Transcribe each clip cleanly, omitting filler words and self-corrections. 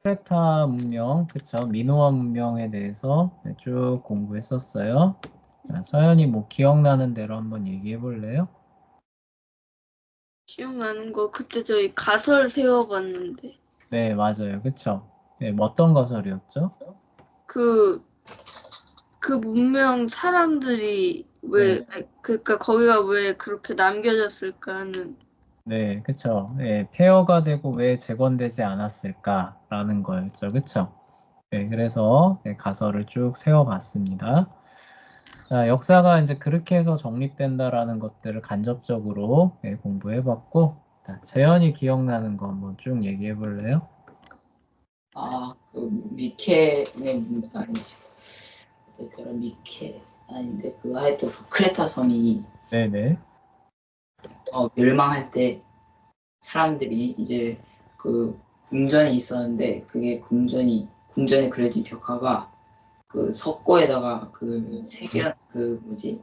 크레타 문명, 그쵸? 미노아 문명에 대해서 쭉 공부했었어요. 자, 서연이 뭐 기억나는 대로 한번 얘기해 볼래요? 기억나는 거 그때 저희 가설 세워봤는데 네, 맞아요. 그쵸? 네, 뭐 어떤 거설이었죠? 그 그 문명 사람들이 네, 왜 그러니까 거기가 왜 그렇게 남겨졌을까 하는. 네, 그쵸? 네, 폐허가 되고 왜 재건되지 않았을까라는 거였죠. 그쵸? 네, 그래서 네, 가설을 쭉 세워봤습니다. 자, 역사가 이제 그렇게 해서 정립된다라는 것들을 간접적으로 공부해봤고, 자, 재현이 기억나는 거 한번 쭉 얘기해 볼래요? 그 미케네 아니지. 그때처럼 미케 아닌데 그 하여튼 그 크레타 섬이 네네. 멸망할 때 사람들이 이제 그 궁전이 있었는데 그게 궁전에 그려진 벽화가 그 석고에다가 그 새겨 그 뭐지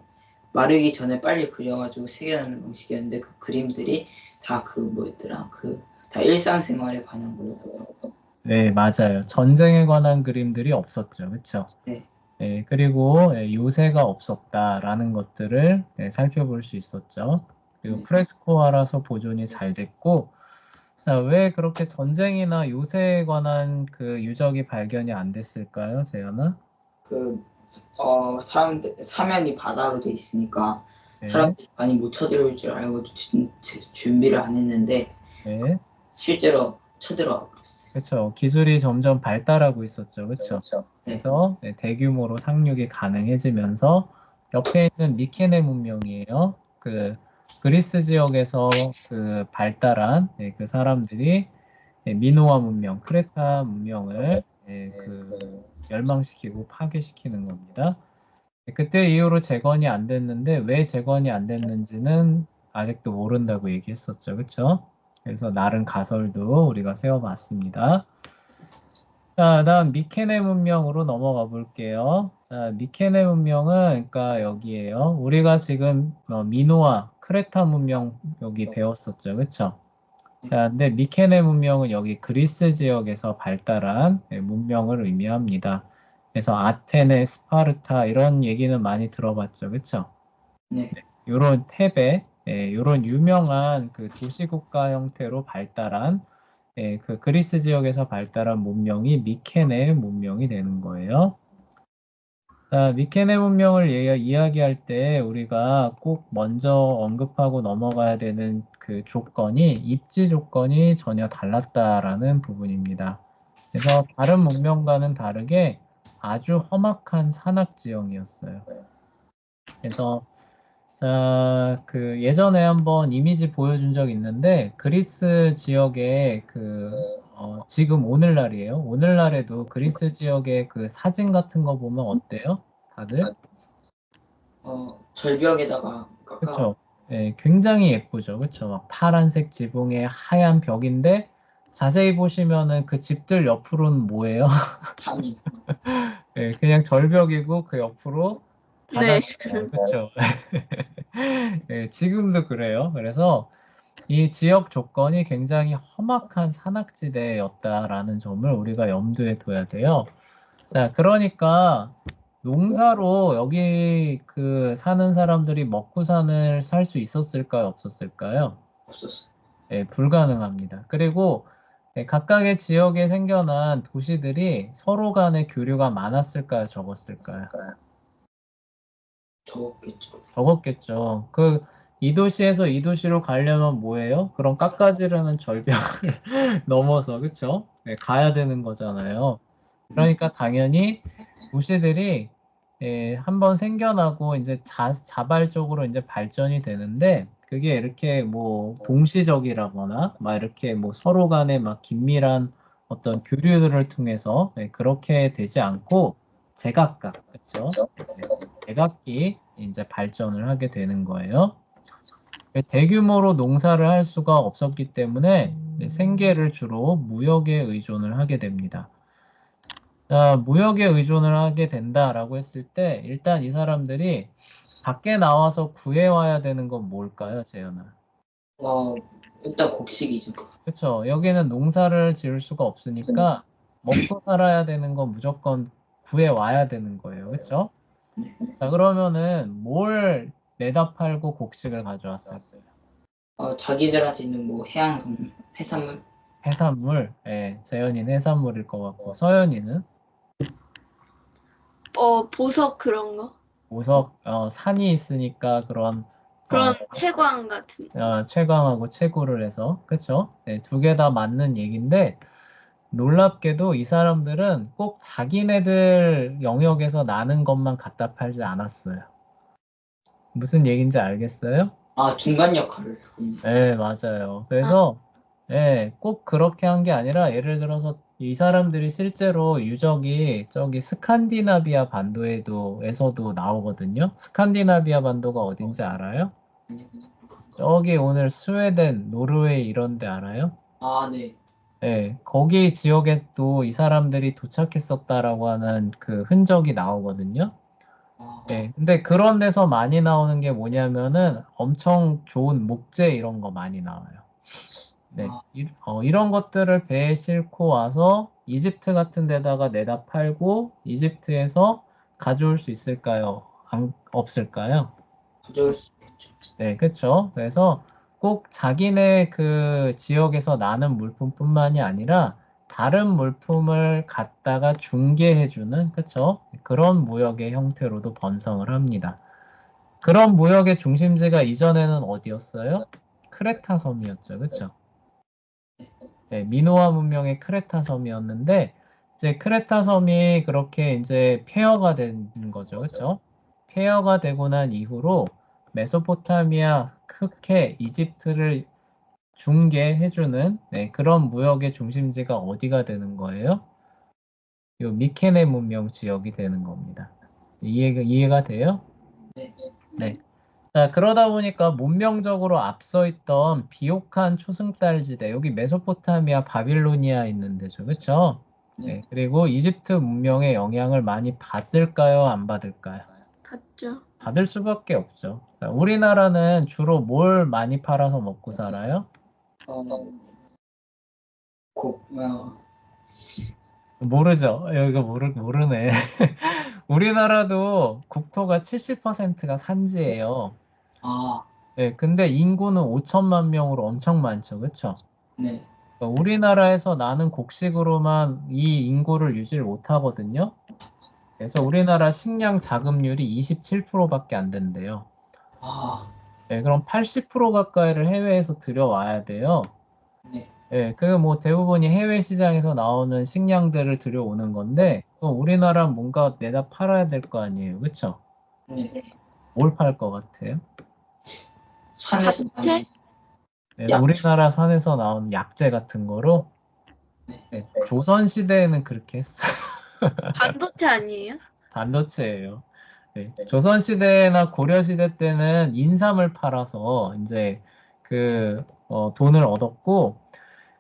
마르기 전에 빨리 그려가지고 새겨놓는 방식이었는데 그 그림들이 다 그 뭐였더라 그 다 일상생활에 관한 거였고요. 네, 맞아요. 전쟁에 관한 그림들이 없었죠. 그쵸? 네, 네, 그리고 요새가 없었다라는 것들을 살펴볼 수 있었죠. 그리고 네. 프레스코아라서 보존이 잘 됐고, 자, 왜 그렇게 전쟁이나 요새에 관한 그 유적이 발견이 안 됐을까요, 재현아? 그 사람들 사면이 바다로 돼 있으니까 네, 사람들이 많이 못 쳐들어올 줄 알고 준비를 안 했는데 네. 실제로 쳐들어와 버렸어요. 그렇죠. 기술이 점점 발달하고 있었죠. 그렇죠. 네, 그래서 대규모로 상륙이 가능해지면서 옆에 있는 미케네 문명이에요. 그 그리스 지역에서 그 발달한 그 사람들이 미노아 문명, 크레타 문명을 그 멸망시키고 파괴시키는 겁니다. 그때 이후로 재건이 안 됐는데 왜 재건이 안 됐는지는 아직도 모른다고 얘기했었죠. 그렇죠? 그래서 나름 가설도 우리가 세워봤습니다. 자, 다음 미케네 문명으로 넘어가 볼게요. 자, 미케네 문명은 그러니까 여기에요. 우리가 지금 미노아, 크레타 문명 여기 배웠었죠. 그렇죠? 자, 근데 미케네 문명은 여기 그리스 지역에서 발달한 문명을 의미합니다. 그래서 아테네, 스파르타 이런 얘기는 많이 들어봤죠. 그렇죠? 네, 요런 테베, 요런 유명한 그 도시국가 형태로 발달한 그 그리스 지역에서 발달한 문명이 미케네 문명이 되는 거예요. 자, 미케네 문명을 이야기할 때 우리가 꼭 먼저 언급하고 넘어가야 되는 그 조건이 입지 조건이 전혀 달랐다라는 부분입니다. 그래서 다른 문명과는 다르게 아주 험악한 산악 지형이었어요. 그래서 자, 그 예전에 한번 이미지 보여준 적 있는데 그리스 지역에 지금 오늘날이에요. 오늘날에도 그리스 지역의 그 사진 같은 거 보면 어때요? 다들? 절벽에다가 깎아 그쵸? 예, 굉장히 예쁘죠. 그쵸? 막 파란색 지붕에 하얀 벽인데 자세히 보시면은 그 집들 옆으로는 뭐예요? 산이 예, 그냥 절벽이고 그 옆으로 네. 바다잖아요. 그쵸? 예, 지금도 그래요. 그래서 이 지역 조건이 굉장히 험악한 산악지대였다라는 점을 우리가 염두에 둬야 돼요. 자, 그러니까 농사로 여기 그 사는 사람들이 먹고 살 수 있었을까요? 없었을까요? 없었어. 예, 불가능합니다. 그리고 각각의 지역에 생겨난 도시들이 서로 간의 교류가 많았을까요? 적었을까요? 적었겠죠. 적었겠죠. 그 이 도시에서 이 도시로 가려면 뭐예요? 그런 깎아지르는 절벽을 넘어서 그쵸? 네, 가야 되는 거잖아요. 그러니까 당연히 도시들이 한번 생겨나고 이제 자발적으로 이제 발전이 되는데 그게 이렇게 뭐 동시적이라거나 막 이렇게 뭐 서로 간에 막 긴밀한 어떤 교류들을 통해서 그렇게 되지 않고 제각각 그쵸? 네, 제각기 이제 발전을 하게 되는 거예요. 대규모로 농사를 할 수가 없었기 때문에 생계를 주로 무역에 의존을 하게 됩니다. 자, 무역에 의존을 하게 된다라고 했을 때 일단 이 사람들이 밖에 나와서 구해와야 되는 건 뭘까요, 재현아? 일단 곡식이죠. 그렇죠. 여기는 농사를 지을 수가 없으니까 먹고 살아야 되는 건 무조건 구해 와야 되는 거예요. 그렇죠? 네. 자, 그러면은 뭘 내다 팔고 곡식을 가져왔어요? 자기들한테 있는 뭐 해산물? 해산물. 예, 재현이는 해산물일 것 같고 서연이는 보석 그런 거? 보석, 산이 있으니까 그런 그런 채광 같은. 채광하고 채굴을 해서 그쵸? 네, 두 개 다 맞는 얘기인데 놀랍게도 이 사람들은 꼭 자기네들 영역에서 나는 것만 갖다 팔지 않았어요. 무슨 얘기인지 알겠어요? 중간 역할을. 네, 맞아요. 그래서 꼭 그렇게 한 게 아니라 예를 들어서 이 사람들이 실제로 유적이 저기 스칸디나비아 반도에서도 나오거든요. 스칸디나비아 반도가 어딘지 알아요? 저기 오늘 스웨덴, 노르웨이 이런 데 알아요? 네. 네, 거기 지역에도 이 사람들이 도착했었다라고 하는 그 흔적이 나오거든요. 네, 근데 그런 데서 많이 나오는 게 뭐냐면은 엄청 좋은 목재 이런 거 많이 나와요. 네, 이런 것들을 배에 싣고 와서 이집트 같은 데다가 내다 팔고 이집트에서 가져올 수 있을까요? 없을까요? 가져올 수 있죠. 네, 그렇죠. 그래서 꼭 자기네 그 지역에서 나는 물품뿐만이 아니라 다른 물품을 갖다가 중개해주는, 그렇죠? 그런 무역의 형태로도 번성을 합니다. 그런 무역의 중심지가 이전에는 어디였어요? 크레타 섬이었죠, 그렇죠? 네, 미노아 문명의 크레타 섬이었는데 이제 크레타 섬이 그렇게 이제 폐허가 된 거죠, 그렇죠? 폐허가 되고 난 이후로 메소포타미아, 크케, 이집트를 중개해주는 그런 무역의 중심지가 어디가 되는 거예요? 요 미케네 문명 지역이 되는 겁니다. 이해가 돼요? 네. 네. 자, 그러다 보니까 문명적으로 앞서 있던 비옥한 초승달지대, 여기 메소포타미아, 바빌로니아 있는 데죠. 그쵸? 네. 그리고 이집트 문명의 영향을 많이 받을까요? 안 받을까요? 봤죠. 받을 수밖에 없죠. 자, 우리나라는 주로 뭘 많이 팔아서 먹고 살아요? 고, 모르죠. 여기가 모르네. 우리나라도 국토가 70%가 산지예요. 네, 근데 인구는 5천만 명으로 엄청 많죠. 그쵸? 네. 그러니까 우리나라에서 나는 곡식으로만 이 인구를 유지를 못하거든요. 그래서 우리나라 식량 자급률이 27%밖에 안 된대요. 네, 그럼 80% 가까이를 해외에서 들여와야 돼요. 네. 네, 그 뭐 대부분이 해외 시장에서 나오는 식량들을 들여오는 건데, 그럼 우리나라 뭔가 내다 팔아야 될 거 아니에요. 그쵸? 네. 뭘 팔 것 같아요? 산에서 잡채? 네, 약초. 우리나라 산에서 나온 약재 같은 거로 네. 조선 시대에는 그렇게 했어요. 반도체 아니에요? 반도체예요. 네, 조선 시대나 고려 시대 때는 인삼을 팔아서 이제 그 돈을 얻었고,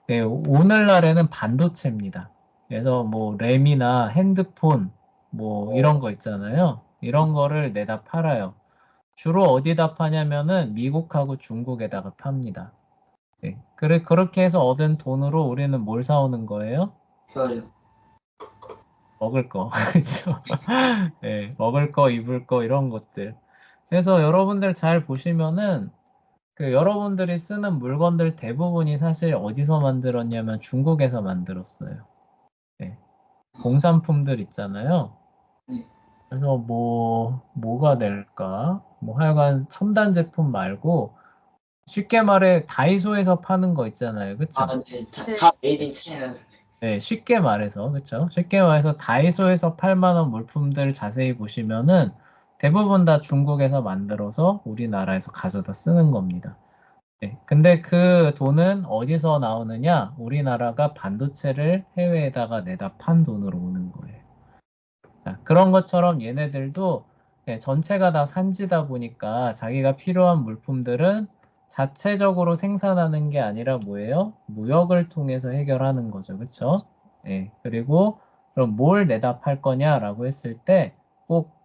네, 오늘날에는 반도체입니다. 그래서 뭐 램이나 핸드폰 뭐 이런 거 있잖아요. 이런 거를 내다 팔아요. 주로 어디다 파냐면은 미국하고 중국에다가 팝니다. 네, 그렇게 해서 얻은 돈으로 우리는 뭘 사오는 거예요? 벼요. 먹을 거. 그렇죠? 네, 먹을 거, 입을 거 이런 것들. 그래서 여러분들 잘 보시면은 그 여러분들이 쓰는 물건들 대부분이 사실 어디서 만들었냐면 중국에서 만들었어요. 네, 공산품들 있잖아요. 네. 그래서 뭐가 될까? 뭐 하여간 첨단 제품 말고 쉽게 말해 다이소에서 파는 거 있잖아요. 그쵸? 네. 네. 다 메이드 인 차이나. 네, 쉽게 말해서, 그쵸? 쉽게 말해서 다이소에서 팔 만한 물품들 자세히 보시면은 대부분 다 중국에서 만들어서 우리나라에서 가져다 쓰는 겁니다. 네, 근데 그 돈은 어디서 나오느냐? 우리나라가 반도체를 해외에다가 내다 판 돈으로 오는 거예요. 자, 그런 것처럼 얘네들도 전체가 다 산지다 보니까 자기가 필요한 물품들은 자체적으로 생산하는 게 아니라 뭐예요? 무역을 통해서 해결하는 거죠. 그쵸? 예, 그리고 그럼 뭘 내다 팔 거냐라고 했을 때 꼭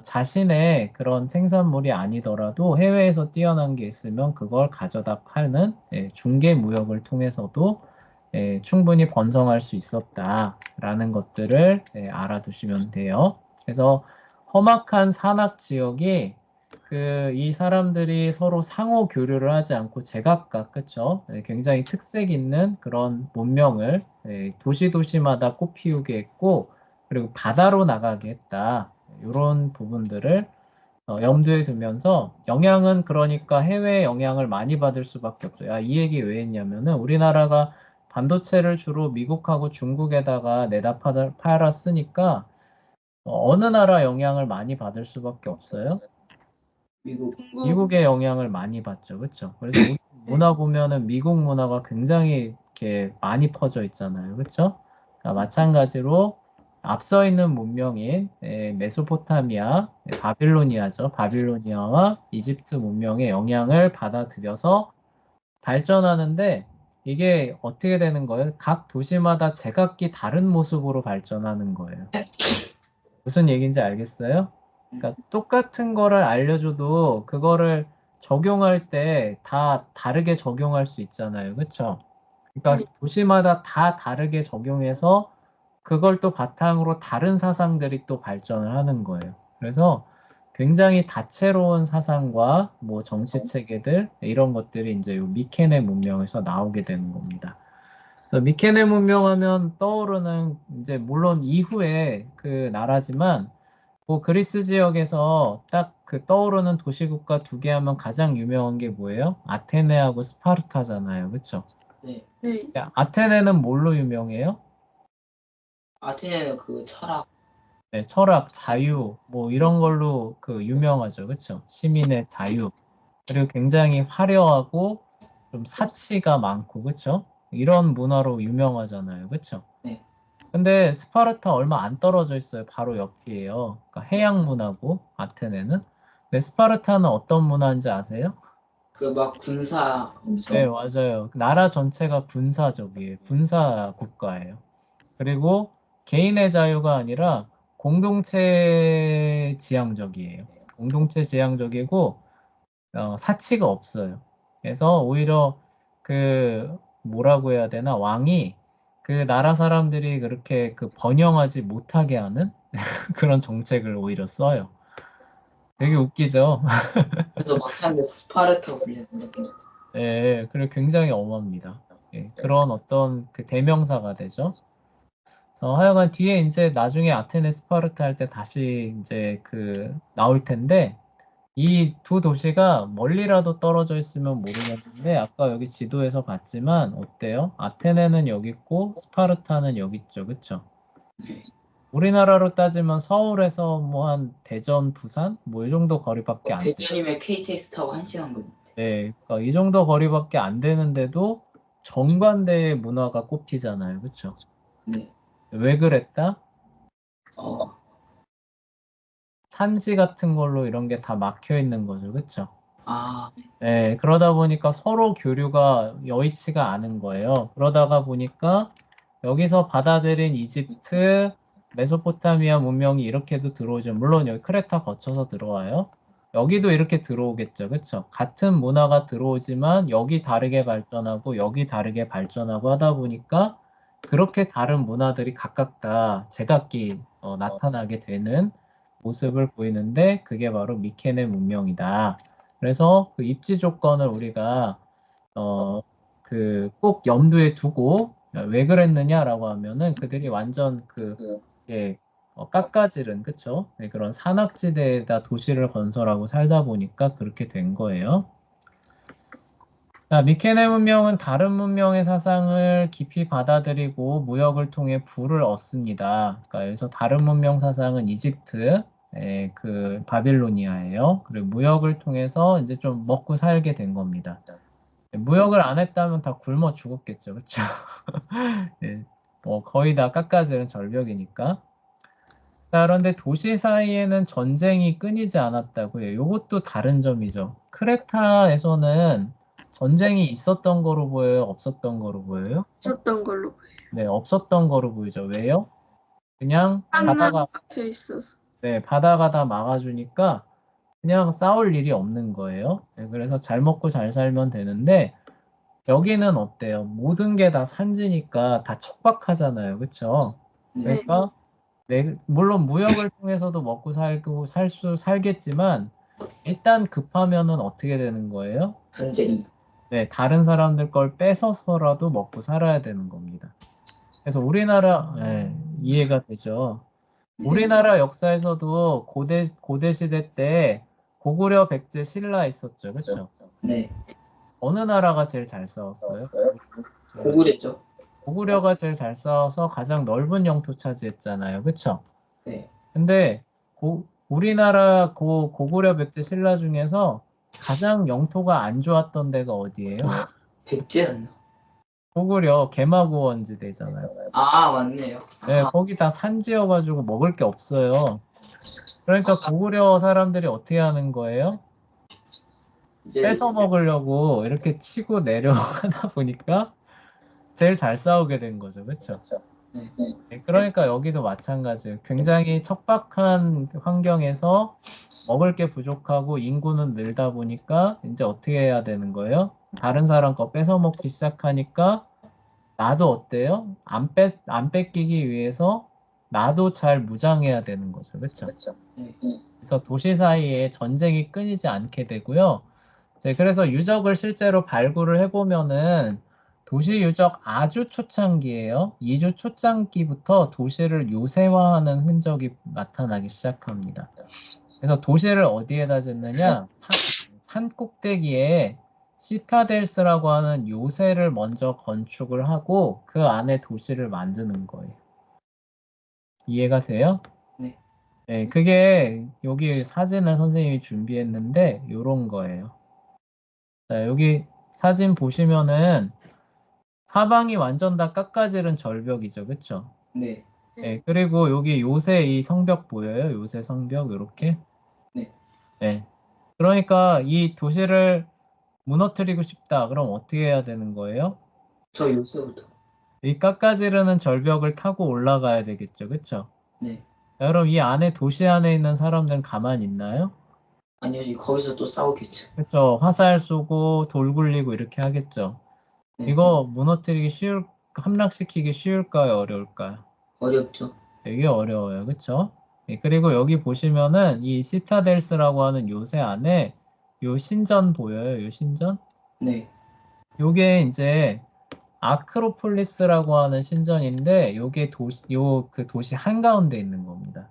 자신의 그런 생산물이 아니더라도 해외에서 뛰어난 게 있으면 그걸 가져다 파는 중개 무역을 통해서도 충분히 번성할 수 있었다라는 것들을 알아두시면 돼요. 그래서 험악한 산악 지역이 이 사람들이 서로 상호 교류를 하지 않고 제각각, 그쵸? 굉장히 특색 있는 그런 문명을 도시마다 꽃피우게 했고, 그리고 바다로 나가게 했다. 이런 부분들을 염두에 두면서 영향은 그러니까 해외 영향을 많이 받을 수밖에 없어요. 이 얘기 왜 했냐면은 우리나라가 반도체를 주로 미국하고 중국에다가 내다 팔았으니까 어느 나라 영향을 많이 받을 수밖에 없어요. 미국. 중국. 미국의 영향을 많이 받죠. 그렇죠? 그래서 우리 문화 보면은 미국 문화가 굉장히 이렇게 많이 퍼져 있잖아요. 그렇죠? 그러니까 마찬가지로 앞서 있는 문명인 메소포타미아, 바빌로니아죠. 바빌로니아와 이집트 문명의 영향을 받아들여서 발전하는데 이게 어떻게 되는 거예요? 각 도시마다 제각기 다른 모습으로 발전하는 거예요. 무슨 얘기인지 알겠어요? 그러니까 똑같은 거를 알려줘도 그거를 적용할 때 다 다르게 적용할 수 있잖아요. 그렇죠? 그러니까 도시마다 다 다르게 적용해서 그걸 또 바탕으로 다른 사상들이 또 발전을 하는 거예요. 그래서 굉장히 다채로운 사상과 뭐 정치 체계들 이런 것들이 이제 요 미케네 문명에서 나오게 되는 겁니다. 그래서 미케네 문명하면 떠오르는 이제 물론 이후에 그 나라지만 그 그리스 지역에서 딱 그 떠오르는 도시국가 두 개 하면 가장 유명한 게 뭐예요? 아테네하고 스파르타잖아요. 그렇죠? 네. 네. 아테네는 뭘로 유명해요? 아테네는 그 철학. 네, 철학, 자유, 뭐 이런 걸로 그 유명하죠. 그렇죠? 시민의 자유. 그리고 굉장히 화려하고 좀 사치가 많고, 그렇죠? 이런 문화로 유명하잖아요. 그렇죠? 네. 근데 스파르타 얼마 안 떨어져 있어요. 바로 옆이에요. 그러니까 해양 문화고 아테네는. 근데 스파르타는 어떤 문화인지 아세요? 그 막 군사 네, 엄청. 맞아요. 나라 전체가 군사적이에요. 군사 국가예요. 그리고 개인의 자유가 아니라 공동체 지향적이에요. 공동체 지향적이고 사치가 없어요. 그래서 오히려 그 뭐라고 해야 되나 왕이 그 나라 사람들이 그렇게 그 번영하지 못하게 하는 그런 정책을 오히려 써요. 되게 웃기죠? 그래서 막 사람들 스파르타 훈련을. 예, 그리고 굉장히 엄합니다. 예, 그런 어떤 그 대명사가 되죠. 하여간 뒤에 이제 나중에 아테네 스파르타 할 때 다시 이제 그 나올 텐데 이 두 도시가 멀리라도 떨어져 있으면 모르겠는데 아까 여기 지도에서 봤지만 어때요? 아테네는 여기 있고 스파르타는 여기 있죠. 그쵸? 네. 우리나라로 따지면 서울에서 뭐 한 대전, 부산 뭐 이 정도 거리밖에 안 돼요. 대전이면 KTX 타고 1시간 걸린대. 네, 그러니까 이 정도 거리밖에 안 되는데도 정반대의 문화가 꼽히잖아요. 그쵸? 네. 왜 그랬다? 어. 산지 같은 걸로 이런 게 다 막혀 있는 거죠. 그쵸? 아. 네, 그러다 보니까 서로 교류가 여의치가 않은 거예요. 그러다가 보니까 여기서 받아들인 이집트, 메소포타미아 문명이 이렇게도 들어오죠. 물론 여기 크레타 거쳐서 들어와요. 여기도 이렇게 들어오겠죠. 그쵸? 같은 문화가 들어오지만 여기 다르게 발전하고 여기 다르게 발전하고 하다 보니까 그렇게 다른 문화들이 각각 다 제각기 나타나게 되는 모습을 보이는데 그게 바로 미케네 문명이다. 그래서 그 입지 조건을 우리가 꼭 염두에 두고 왜 그랬느냐라고 하면은 그들이 완전 예, 깎아지른 그쵸? 네, 그런 산악지대에다 도시를 건설하고 살다 보니까 그렇게 된 거예요. 자, 미케네 문명은 다른 문명의 사상을 깊이 받아들이고 무역을 통해 부를 얻습니다. 그러니까 여기서 다른 문명 사상은 이집트, 그 바빌로니아예요. 그리고 무역을 통해서 이제 좀 먹고 살게 된 겁니다. 무역을 안 했다면 다 굶어 죽었겠죠, 그렇죠? 예, 거의 다 깎아지른 절벽이니까. 자, 그런데 도시 사이에는 전쟁이 끊이지 않았다고요. 이것도 다른 점이죠. 크레타에서는 전쟁이 있었던 거로 보여요? 없었던 거로 보여요? 없었던 걸로 보여요. 네, 없었던 거로 보이죠. 왜요? 그냥 하늘 바다가, 박혀 있어서. 네, 바다가 다 막아주니까 그냥 싸울 일이 없는 거예요. 네, 그래서 잘 먹고 잘 살면 되는데 여기는 어때요? 모든 게 다 산지니까 다 척박하잖아요. 그쵸? 네. 그러니까 물론 무역을 통해서도 먹고 살고 살겠지만 일단 급하면은 어떻게 되는 거예요? 전쟁이. 네, 다른 사람들 걸 뺏어서라도 먹고 살아야 되는 겁니다. 그래서 우리나라, 이해가 되죠? 네. 우리나라 역사에서도 고대 시대 때 고구려, 백제, 신라 있었죠. 그렇죠? 네. 어느 나라가 제일 잘 싸웠어요? 고구려죠. 고구려가 제일 잘 싸워서 가장 넓은 영토 차지했잖아요. 그렇죠? 네. 근데 우리나라 고구려, 백제, 신라 중에서 가장 영토가 안 좋았던 데가 어디예요? 백제였나? 고구려 개마고원지대잖아요. 아, 맞네요. 네, 아, 거기 다 산지여가지고 먹을 게 없어요. 그러니까 고구려 사람들이 어떻게 하는 거예요? 이제 뺏어 먹으려고 이렇게 치고 내려가다 보니까 제일 잘 싸우게 된 거죠. 그렇죠? 네. 네, 그러니까 여기도 마찬가지예요. 굉장히 척박한 환경에서 먹을 게 부족하고 인구는 늘다 보니까 이제 어떻게 해야 되는 거예요? 다른 사람 거 뺏어 먹기 시작하니까 나도 어때요? 안 뺏기기 위해서 나도 잘 무장해야 되는 거죠. 그렇죠? 네. 그래서 도시 사이에 전쟁이 끊이지 않게 되고요. 그래서 유적을 실제로 발굴을 해보면은 도시 유적 아주 초창기예요. 이주 초창기부터 도시를 요새화하는 흔적이 나타나기 시작합니다. 그래서 도시를 어디에다 짓느냐? 산 꼭대기에 시타델스라고 하는 요새를 먼저 건축을 하고 그 안에 도시를 만드는 거예요. 이해가 돼요? 네. 네, 그게 여기 사진을 선생님이 준비했는데 요런 거예요. 자, 여기 사진 보시면은 사방이 완전 다 깎아지른 절벽이죠. 그쵸? 네. 네, 그리고 여기 요새 이 성벽 보여요? 요새 성벽 이렇게? 네. 네. 그러니까 이 도시를 무너뜨리고 싶다. 그럼 어떻게 해야 되는 거예요? 저 요새부터. 이 깎아지르는 절벽을 타고 올라가야 되겠죠. 그쵸? 네. 자, 그럼 이 안에 도시 안에 있는 사람들은 가만히 있나요? 아니요, 거기서 또 싸우겠죠. 그쵸? 화살 쏘고 돌 굴리고 이렇게 하겠죠. 네. 이거 함락시키기 쉬울까요? 어려울까요? 어렵죠. 되게 어려워요. 그쵸? 예, 그리고 여기 보시면은 이 시타델스라고 하는 요새 안에 요 신전 보여요? 요 신전? 네. 요게 이제 아크로폴리스라고 하는 신전인데 요게 그 도시 한가운데 있는 겁니다.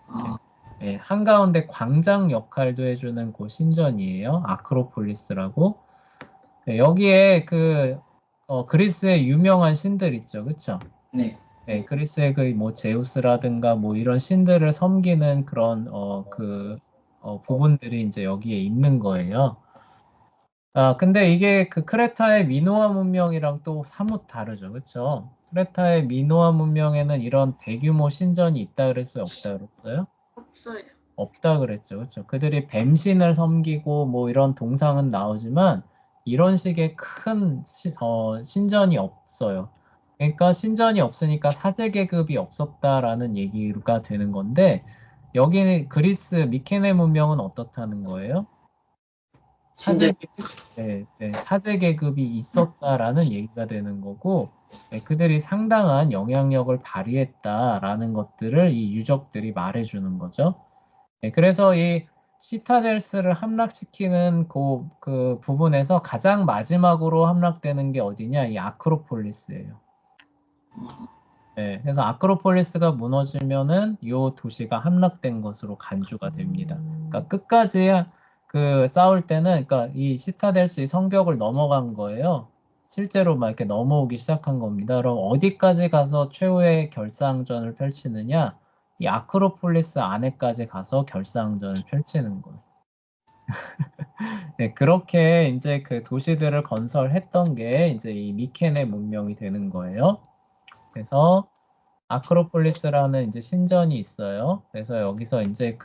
아, 예, 한가운데 광장 역할도 해주는 그 신전이에요. 아크로폴리스라고. 네, 여기에 그리스의 유명한 신들 있죠. 그쵸? 네. 네, 그리스의 그 뭐 제우스라든가 뭐 이런 신들을 섬기는 그런 부분들이 이제 여기에 있는 거예요. 아, 근데 이게 그 크레타의 미노아 문명이랑 또 사뭇 다르죠. 그쵸? 크레타의 미노아 문명에는 이런 대규모 신전이 있다 그랬어요? 없다 그랬어요? 없어요. 없다 그랬죠. 그쵸? 그들이 뱀신을 섬기고 뭐 이런 동상은 나오지만 이런 식의 큰 신전이 없어요. 그러니까 신전이 없으니까 사제 계급이 없었다라는 얘기가 되는 건데 여기는 그리스 미케네 문명은 어떻다는 거예요? 신전. 사제 계급이 있었다라는 얘기가 되는 거고, 네, 그들이 상당한 영향력을 발휘했다라는 것들을 이 유적들이 말해주는 거죠. 네, 그래서 이 시타델스를 함락시키는 그 부분에서 가장 마지막으로 함락되는 게 어디냐? 이 아크로폴리스예요. 네, 그래서 아크로폴리스가 무너지면은 이 도시가 함락된 것으로 간주가 됩니다. 그러니까 끝까지 그 싸울 때는, 그러니까 이 시타델스 이 성벽을 넘어간 거예요. 실제로 막 이렇게 넘어오기 시작한 겁니다. 그럼 어디까지 가서 최후의 결상전을 펼치느냐? 이 아크로폴리스 안에까지 가서 결상전을 펼치는 거예요. 네, 그렇게 이제 그 도시들을 건설했던 게 이제 이 미케네 문명이 되는 거예요. 그래서 아크로폴리스라는 이제 신전이 있어요. 그래서 여기서 이제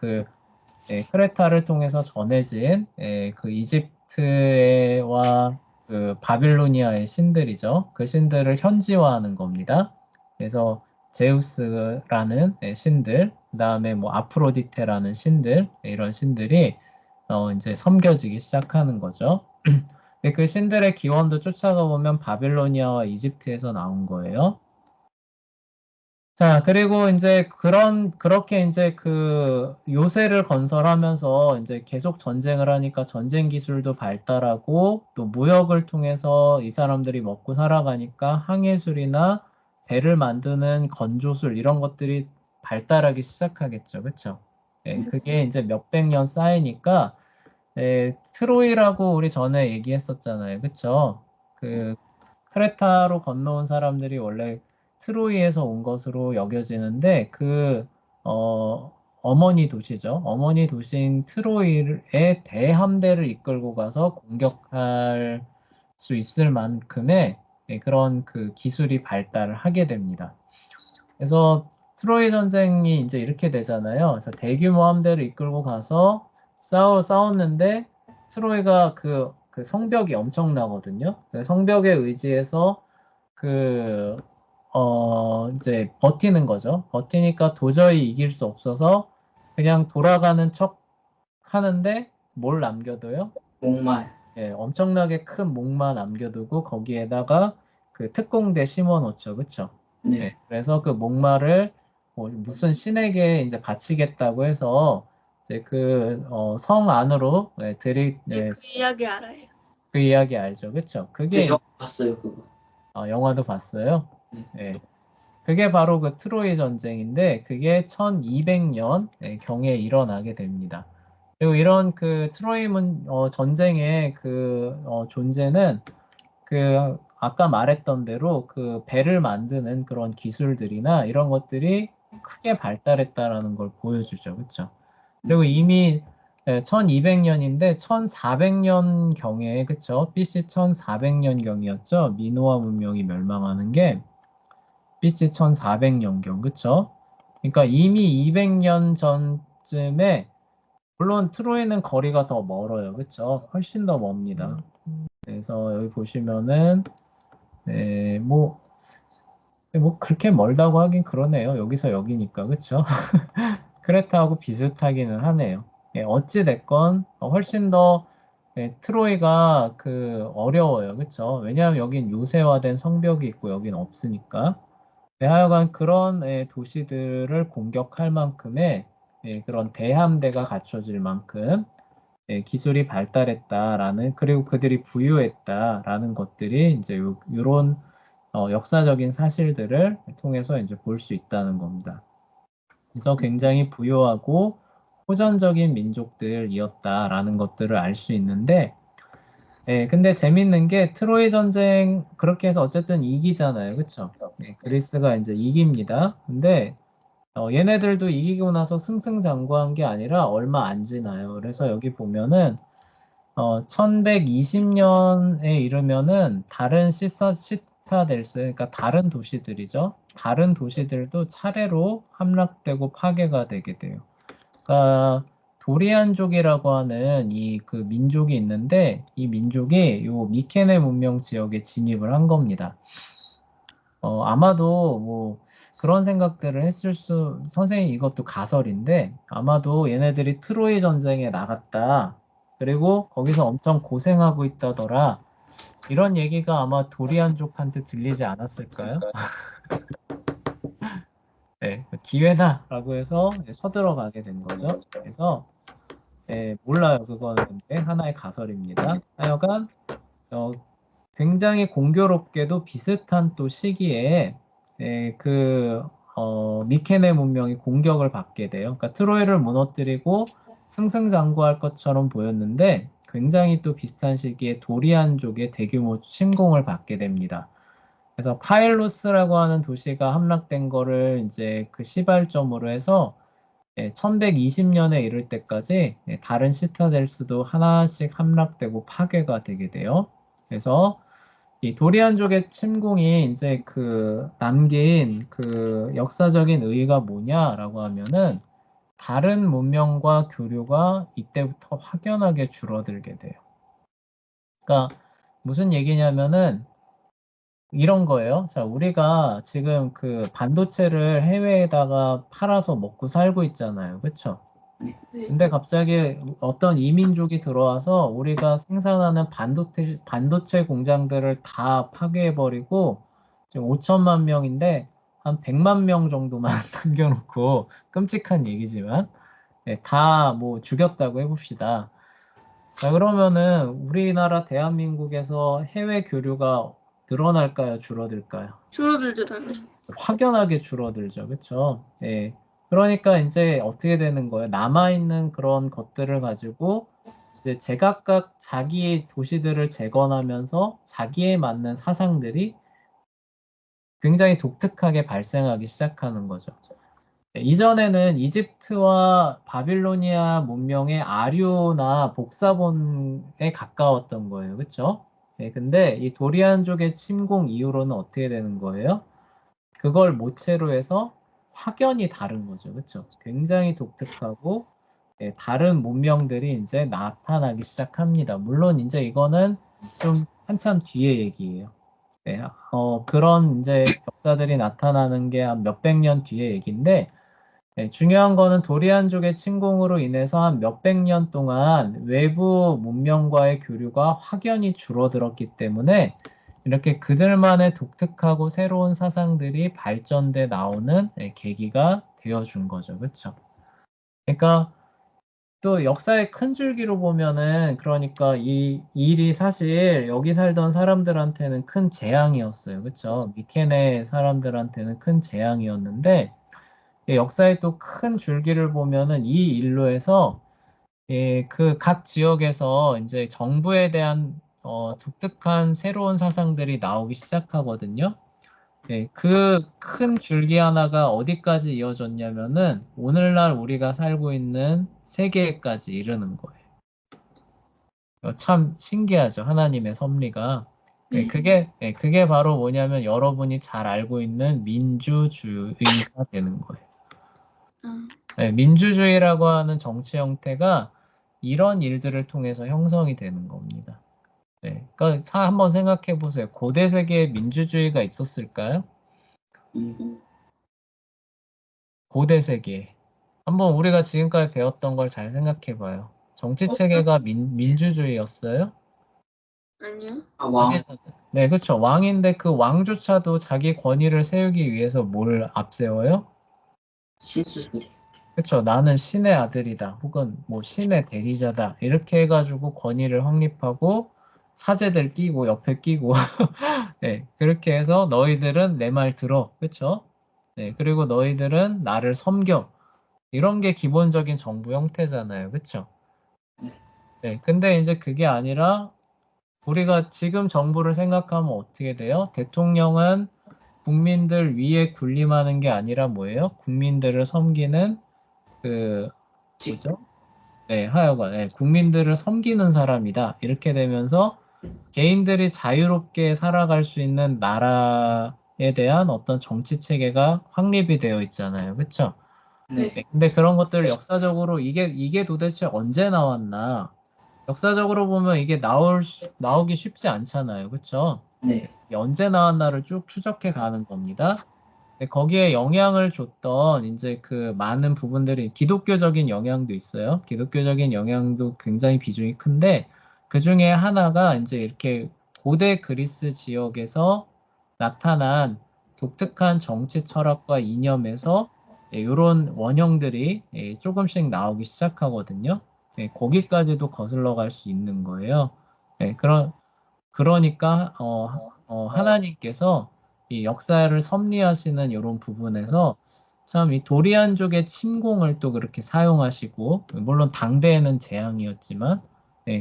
크레타를 통해서 전해진 그 이집트와 그 바빌로니아의 신들이죠. 그 신들을 현지화하는 겁니다. 그래서 제우스라는 신들, 그 다음에 뭐 아프로디테라는 신들, 이런 신들이 이제 섬겨지기 시작하는 거죠. 근데 그 신들의 기원도 쫓아가 보면 바빌로니아와 이집트에서 나온 거예요. 자, 그리고 이제 그렇게 이제 그 요새를 건설하면서 이제 계속 전쟁을 하니까 전쟁 기술도 발달하고 또 무역을 통해서 이 사람들이 먹고 살아가니까 항해술이나 배를 만드는 건조술 이런 것들이 발달하기 시작하겠죠. 그쵸? 예, 그게 이제 몇백 년 쌓이니까 트로이라고 우리 전에 얘기했었잖아요. 그쵸? 그 크레타로 건너온 사람들이 원래 트로이에서 온 것으로 여겨지는데 어머니 도시죠. 어머니 도시인 트로이의 대함대를 이끌고 가서 공격할 수 있을 만큼의 그런 그 기술이 발달을 하게 됩니다. 그래서 트로이 전쟁이 이제 이렇게 되잖아요. 그래서 대규모 함대를 이끌고 가서 싸웠는데 트로이가 그 성벽이 엄청나거든요. 그 성벽에 의지해서 이제 버티는 거죠. 버티니까 도저히 이길 수 없어서 그냥 돌아가는 척 하는데 뭘 남겨둬요? 목말. 예, 엄청나게 큰 목만 남겨두고 거기에다가 그 특공대 심어놓죠. 그쵸? 네. 예, 그래서 그 목마를 무슨 신에게 이제 바치겠다고 해서 이제 성 안으로 그 이야기 알아요. 그 이야기 알죠, 그쵸? 저 그게 영화 봤어요 그거. 영화도 봤어요. 네. 예, 그게 바로 그 트로이 전쟁인데 그게 1200년 경에 일어나게 됩니다. 그리고 이런 그 트로이 전쟁의 존재는 아까 말했던 대로 그 배를 만드는 그런 기술들이나 이런 것들이 크게 발달했다라는 걸 보여주죠. 그렇죠? 그리고 이미 1200년인데 1400년 경에 그쵸? BC 1400년 경이었죠. 미노아 문명이 멸망하는 게 BC 1400년경 그쵸? 그러니까 이미 200년 전쯤에 물론 트로이는 거리가 더 멀어요. 그쵸? 훨씬 더 멉니다. 그래서 여기 보시면은 뭐 그렇게 멀다고 하긴 그러네요. 여기서 여기니까 그쵸? 크레타하고 비슷하기는 하네요. 어찌 됐건 훨씬 더 트로이가 어려워요. 그쵸? 왜냐하면 여긴 요새화된 성벽이 있고 여긴 없으니까. 하여간 그런 도시들을 공격할 만큼의 그런 대함대가 갖춰질 만큼 기술이 발달했다라는 그리고 그들이 부유했다라는 것들이 이제 요런 역사적인 사실들을 통해서 이제 볼 수 있다는 겁니다. 그래서 굉장히 부유하고 호전적인 민족들이었다라는 것들을 알 수 있는데 근데 재밌는 게 트로이 전쟁 그렇게 해서 어쨌든 이기잖아요. 그쵸? 그리스가 이제 이깁니다. 근데 얘네들도 이기고 나서 승승장구한 게 아니라 얼마 안 지나요. 그래서 여기 보면은 1120년에 이르면은 다른 시타델스, 그러니까 다른 도시들이죠. 다른 도시들도 차례로 함락되고 파괴가 되게 돼요. 그러니까 도리안족이라고 하는 그 민족이 있는데 이 민족이 요 미케네 문명 지역에 진입을 한 겁니다. 아마도 뭐 그런 생각들을 선생님 이것도 가설인데 아마도 얘네들이 트로이 전쟁에 나갔다. 그리고 거기서 엄청 고생하고 있다더라. 이런 얘기가 아마 도리안족한테 들리지 않았을까요? 네, 기회다라고 해서 서들어가게 된 거죠. 그래서 몰라요. 그거는 근데 하나의 가설입니다. 하여간 굉장히 공교롭게도 비슷한 또 시기에 미케네 문명이 공격을 받게 돼요. 그러니까 트로이를 무너뜨리고 승승장구할 것처럼 보였는데 굉장히 또 비슷한 시기에 도리안족의 대규모 침공을 받게 됩니다. 그래서 파일로스라고 하는 도시가 함락된 거를 이제 그 시발점으로 해서 1120년에 이를 때까지 다른 시타델스도 하나씩 함락되고 파괴가 되게 돼요. 그래서 이 도리안족의 침공이 이제 남긴 역사적인 의의가 뭐냐라고 하면은 다른 문명과 교류가 이때부터 확연하게 줄어들게 돼요. 그러니까 무슨 얘기냐면은 이런 거예요. 자, 우리가 지금 반도체를 해외에다가 팔아서 먹고 살고 있잖아요. 그쵸? 네. 근데 갑자기 어떤 이민족이 들어와서 우리가 생산하는 반도체 공장들을 다 파괴해버리고 지금 5천만 명인데 한 100만 명 정도만 남겨놓고 끔찍한 얘기지만 다 뭐 죽였다고 해봅시다. 자, 그러면은 우리나라 대한민국에서 해외 교류가 늘어날까요? 줄어들까요? 줄어들죠, 당연히. 확연하게 줄어들죠. 그렇죠? 예. 그러니까 이제 어떻게 되는 거예요? 남아있는 그런 것들을 가지고 이제 제각각 자기의 도시들을 재건하면서 자기에 맞는 사상들이 굉장히 독특하게 발생하기 시작하는 거죠. 예, 이전에는 이집트와 바빌로니아 문명의 아류나 복사본에 가까웠던 거예요. 그렇죠? 예, 근데 이 도리안족의 침공 이후로는 어떻게 되는 거예요? 그걸 모체로 해서 확연히 다른 거죠. 그렇죠? 굉장히 독특하고 다른 문명들이 이제 나타나기 시작합니다. 물론 이제 이거는 좀 한참 뒤의 얘기예요. 네, 그런 이제 역사들이 나타나는 게 한 몇백 년 뒤의 얘기인데 중요한 거는 도리안족의 침공으로 인해서 한 몇백 년 동안 외부 문명과의 교류가 확연히 줄어들었기 때문에 이렇게 그들만의 독특하고 새로운 사상들이 발전돼 나오는 계기가 되어준 거죠. 그렇죠? 그러니까 또 역사의 큰 줄기로 보면은 그러니까 이 일이 사실 여기 살던 사람들한테는 큰 재앙이었어요. 그렇죠? 미케네 사람들한테는 큰 재앙이었는데 역사의 또 큰 줄기를 보면은 이 일로 해서 그 각 지역에서 이제 정부에 대한 독특한 새로운 사상들이 나오기 시작하거든요. 그 큰 줄기 하나가 어디까지 이어졌냐면은 오늘날 우리가 살고 있는 세계까지 이르는 거예요. 참 신기하죠. 하나님의 섭리가. 그게 바로 뭐냐면 여러분이 잘 알고 있는 민주주의가 되는 거예요. 아, 민주주의라고 하는 정치 형태가 이런 일들을 통해서 형성이 되는 겁니다. 그러니까 한번 생각해 보세요. 고대 세계에 민주주의가 있었을까요? 고대 세계에. 한번 우리가 지금까지 배웠던 걸 잘 생각해 봐요. 정치 체계가 민주주의였어요? 아니요. 아, 왕. 네, 그렇죠. 왕인데 그 왕조차도 자기 권위를 세우기 위해서 뭘 앞세워요? 신수들. 그렇죠. 나는 신의 아들이다. 혹은 뭐 신의 대리자다. 이렇게 해가지고 권위를 확립하고 사제들 끼고 옆에 끼고 네, 그렇게 해서 너희들은 내 말 들어. 그렇죠? 네, 그리고 너희들은 나를 섬겨. 이런 게 기본적인 정부 형태잖아요. 그렇죠? 네, 근데 이제 그게 아니라 우리가 지금 정부를 생각하면 어떻게 돼요? 대통령은 국민들 위에 군림하는 게 아니라 뭐예요? 국민들을 섬기는 그 뭐죠? 네, 하여간 국민들을 섬기는 사람이다. 이렇게 되면서 개인들이 자유롭게 살아갈 수 있는 나라에 대한 어떤 정치 체계가 확립이 되어 있잖아요. 그렇죠? 네. 근데 그런 것들 역사적으로 이게 도대체 언제 나왔나? 역사적으로 보면 이게 나오기 쉽지 않잖아요. 그렇죠? 네. 이게 언제 나왔나를 쭉 추적해 가는 겁니다. 거기에 영향을 줬던 이제 그 많은 부분들이 기독교적인 영향도 있어요. 기독교적인 영향도 굉장히 비중이 큰데 그 중에 하나가 이제 이렇게 고대 그리스 지역에서 나타난 독특한 정치 철학과 이념에서 이런 원형들이 조금씩 나오기 시작하거든요. 거기까지도 거슬러 갈 수 있는 거예요. 그러니까 하나님께서 이 역사를 섭리하시는 이런 부분에서 참 이 도리안족의 침공을 또 그렇게 사용하시고 물론 당대에는 재앙이었지만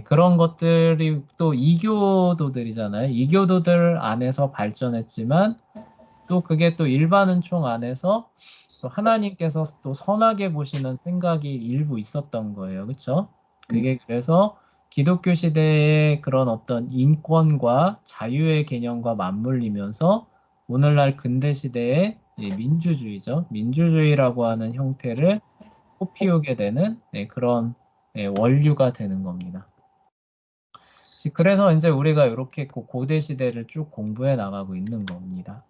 그런 것들이 또 이교도들이잖아요. 이교도들 안에서 발전했지만 또 그게 또 일반 은총 안에서 또 하나님께서 또 선하게 보시는 생각이 일부 있었던 거예요. 그렇죠? 그게 그래서 기독교 시대의 그런 어떤 인권과 자유의 개념과 맞물리면서 오늘날 근대 시대의 민주주의죠. 민주주의라고 하는 형태를 꽃피우게 되는 그런 원류가 되는 겁니다. 그래서 이제 우리가 이렇게 고대 시대를 쭉 공부해 나가고 있는 겁니다.